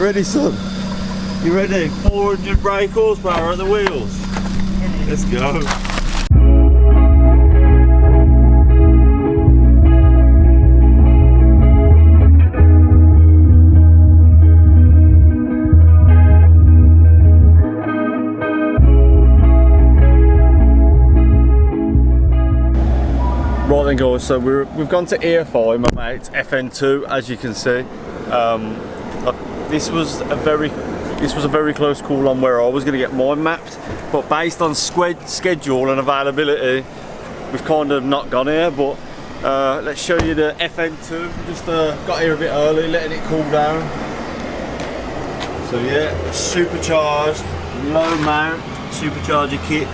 ready, son? You ready? 400 brake horsepower at the wheels. Let's go. Right then guys, so we've gone to EFI, my mate's FN2, as you can see. This was a very close call on where I was going to get mine mapped, but based on schedule and availability, we've kind of not gone here. But let's show you the FN2. Just got here a bit early, letting it cool down. So yeah, supercharged, low mount, supercharger kit.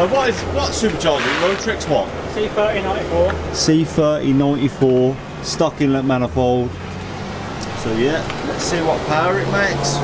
What's supercharging? Rotrix what? C3094. C3094 stock inlet manifold. So yeah, let's see what power it makes.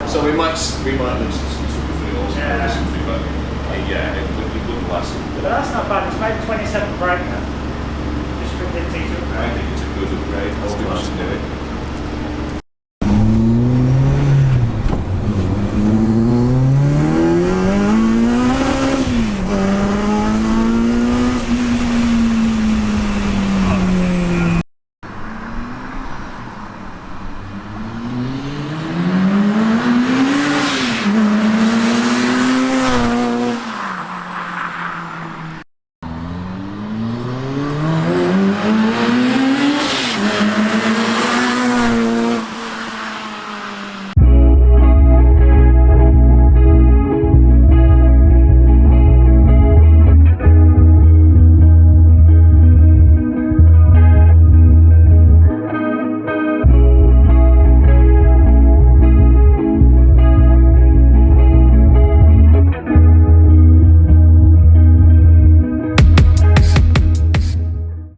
So we might lose some feels, but yeah, it wouldn't last. But that's not bad. It's made 27 brake now. Just for the T2. I think it's a good upgrade. That's good.